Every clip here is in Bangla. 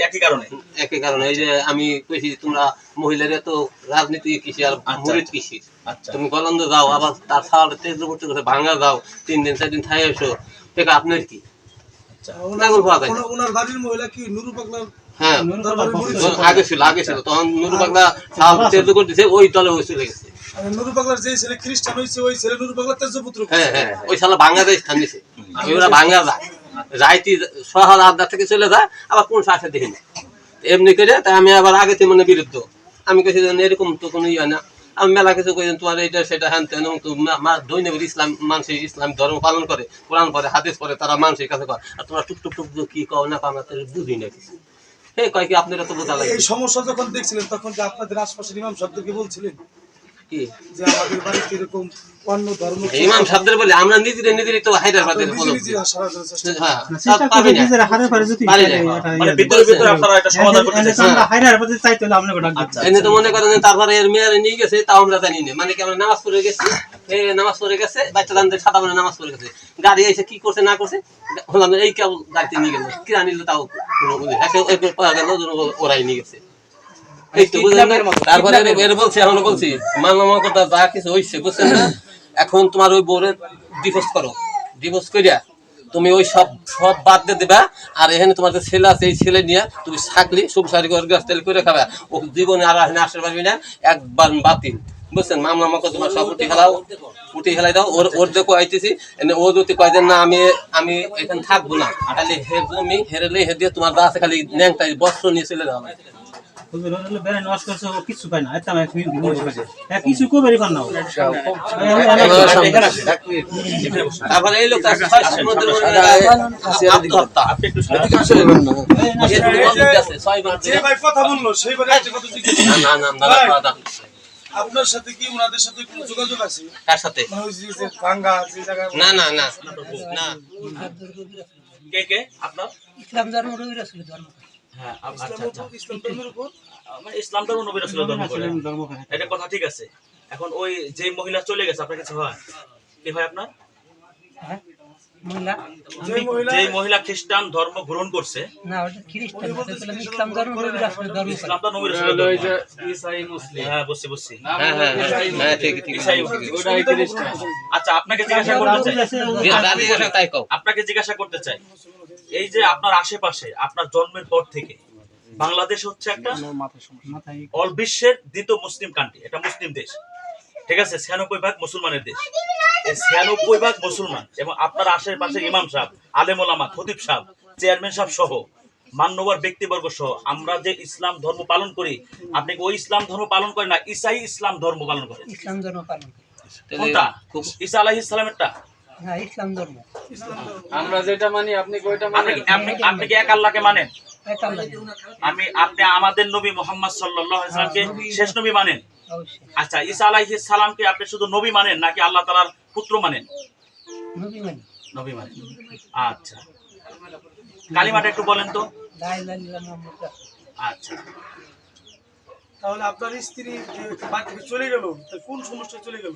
একই কারণে এই যে আমি কইছি তোমরা মহিলারা তো রাজনীতি কৃষি আর মুরিদ কৃষি। তুমি গলন্দ যাও আবার তার সাথে তেজপুর করে ভাঙা যাও 3 দিন 4 দিন থাই এসো ঠিক আপনার কি ওনার বাড়ির মহিলা কি নুরু পাগলার? হ্যাঁ আগে ছিল তখন নুরু পাগলা তেজপুর দিছে ওই দলে ওই চলে গেছে। নুরু পাগলার যে ছেলে খ্রিস্টান হইছে ওই ছেলে নুরু পাগলার তেজপুত্র। হ্যাঁ ওই শালা বাংলাদেশ স্থান দিছে। ওরা ভাঙা যায় রাইতি সকাল 8টা থেকে চলে যায় আবার কোন শাসে দেখি না এমনি করে তাই আমি আবার আগে থেকে মানে বিরুদ্ধ আমি কইছি এরকম তো কোনো ইয়া না আমি মেলা কিছু কই তোমার এটা সেটা হ্যান তেন দৈনিক ইসলাম মানুষ ইসলাম ধর্ম পালন করে কোরআন পড়ে হাদিস পড়ে তারা মানুষের কাছে করে আর তোমরা টুক টুক টুক কি কও না আমরা তো বুঝি না কিছু হে কয় কি আপনারা তো বোঝা লাগে এই সমস্যা যখন দেখছিলেন তখন কি আপনাদের আশপাশের ইমাম সাহেবদেরকে বলছিলেন কি যে আমাদের বাড়িতে এরকম অন্য ধর্ম ইমাম সাহেবদের বলে আমরা নিজেরাই তো হায়দ্রাবাদের বলো হ্যাঁ চেষ্টা করি নিজেরা হারে পারে যদি মানে ভিতরে আপনারা একটা সমাধান করতে চান আমরা হায়দ্রাবাদের চাইতে হলে আপনাকে ডাক দিচ্ছি এনে তো মনে করেন তারপরে এর মেয়ারে নিয়ে গেছে তাও আমরা জানি না মানে কি আমরা নামাজ পড়ে গেছি এই নামাজ পড়ে গেছে বাচ্চাদের সাদা মানে নামাজ পড়ে গেছে গাড়ি এসে কি করছে না করছে হলাম এই কেউ গাড়িতে নিয়ে গেল কি আনিল তাও কোনো বুঝি এসে একবার পাওয়া গেল ওরাই নিয়ে গেছে এই তো বুঝলেন তারপরে এর বলছি এখনো বলছি মামা কথা যা কিছু হইছে বুঝছেন না এখন তোমার ওই বোরের ডিভোর্স করো ডিভোর্স করিয়া তুমি ওই সব বাদ দিয়ে দিবা আর এখানে তোমার যে ছেলে আছে এই ছেলে নিয়ে তুমি ছাগলি সংসারী করে গাছ তেল করে খাবা ও জীবনে আর এখানে আসতে পারবি না একবার বাতিল বুঝছেন মামলা আমাকে তোমার সব উঠে খেলাই দাও ওর দেখো আইতেছি ও যদি কয় দেন না আমি এখানে থাকবো না খালি জমি হেরেলে হে দিয়ে তোমার যা আছে খালি ন্যাংটাই বস্ত্র নিয়ে চলে যাওয়া কিছু পাই না কিছু কবেরই পান না তারপরে এই লোক আপনার সাথে কি ওনাদের সাথে কোনো যোগাযোগ আছে? কার সাথে? না না না না কে আপনার ইসলাম ধর্ম নবী রাসূলের ধর্ম। হ্যাঁ আচ্ছা ইসলাম ধর্মের উপর মানে ইসলাম ধর্ম নবী রাসূলের ধর্ম করে এটা কথা ঠিক আছে। এখন ওই যে মহিলা চলে গেছে আপনার কাছে হয় কি হয় আপনার হ্যাঁ মহিলা যে মহিলা খ্রিস্টান ধর্ম গ্রহণ করছে না ওটা খ্রিস্টান না ইসলাম ধর্ম নবী রাসূলের ধর্ম ইসলাম তো নবী রাসূলের ধর্ম ওই যে ঈসাই মুসলিম হ্যাঁ বুঝছি হ্যাঁ ঠিক ঈসাই ওটাই খ্রিস্টান। আচ্ছা আপনাকে জিজ্ঞাসা করতে চাই আপনাকে জিজ্ঞাসা করতে চাই এই যে আপনার আশেপাশে আপনার জন্মের পর থেকে বাংলাদেশ হচ্ছে একটা অল বিশ্বের দ্বিতীয় মুসলিম কান্ট্রি এটা মুসলিম দেশ ঠিক আছে 96% মুসলমানের দেশ এই 96% মুসলমান এবং আপনার আশেপাশে ইমাম সাহেব আলেম ওলামা খতিব সাহেব চেয়ারম্যান সাহেব সহ মান্যবর ব্যক্তিবর্গ সহ আমরা যে ইসলাম ধর্ম পালন করি আপনি ওই ইসলাম ধর্ম পালন করেন না ঈসাই ইসলাম ধর্ম পালন করেন ইসলাম ধর্ম পালন কোনটা ঈসা আলাইহিস সালামেরটা হ্যাঁ ইসলাম ধর্ম আমরা যেটা মানি আপনি কোইটা মানেন আপনি কি এক আল্লাহকে মানেন এক আল্লাহ আপনি আমাদের নবী মুহাম্মদ সাল্লাল্লাহু আলাইহি ওয়াসাল্লামকে শেষ নবী মানেন অবশ্যই আচ্ছা ঈসা আলাইহিস সালামকে আপনি শুধু নবী মানেন নাকি আল্লাহ তাআলার পুত্র মানেন নবী মানেন আচ্ছা কালিমাটা একটু বলেন তো লা ইলাহা ইল্লাল্লাহ মুহাম্মাদুর রাসূলুল্লাহ। আচ্ছা তাহলে আপনার স্ত্রী বাড়ি থেকে চলে গেল কোন সমস্যা চলে গেল?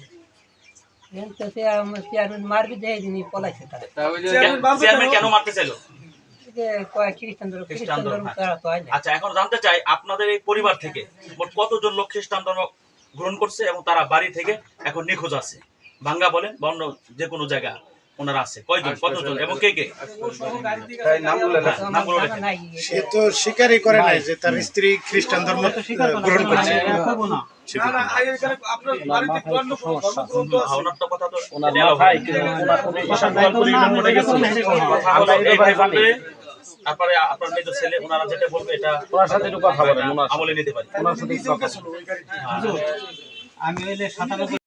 চেয়ারম্যান মারবি দেয় দিনই পলাইছে তারা চেয়ারম্যান কেন মারতে চাইলো খ্রিস্টান ধর্ম তারা তো হয় না। আচ্ছা এখন জানতে চাই আপনাদের এই পরিবার থেকে মোট কতজন লোক খ্রিস্টান ধর্ম গ্রহণ করছে এবং তারা বাড়ি থেকে এখন নিখোঁজ আছে ভাঙ্গা বলেন বা অন্য যে কোনো জায়গা ওনারা আছে কয়জন কতজন এবং কে সে তো স্বীকারই করে নাই যে তার স্ত্রী খ্রিস্টান ধর্ম গ্রহণ করছে তারপরে আপনার মেয়ে ছেলে ওনারা যেটা বলবে এটা ওনার সাথে একটু কথা বলেন আমলে নিতে পারি ওনার সাথে আমি হইলে 97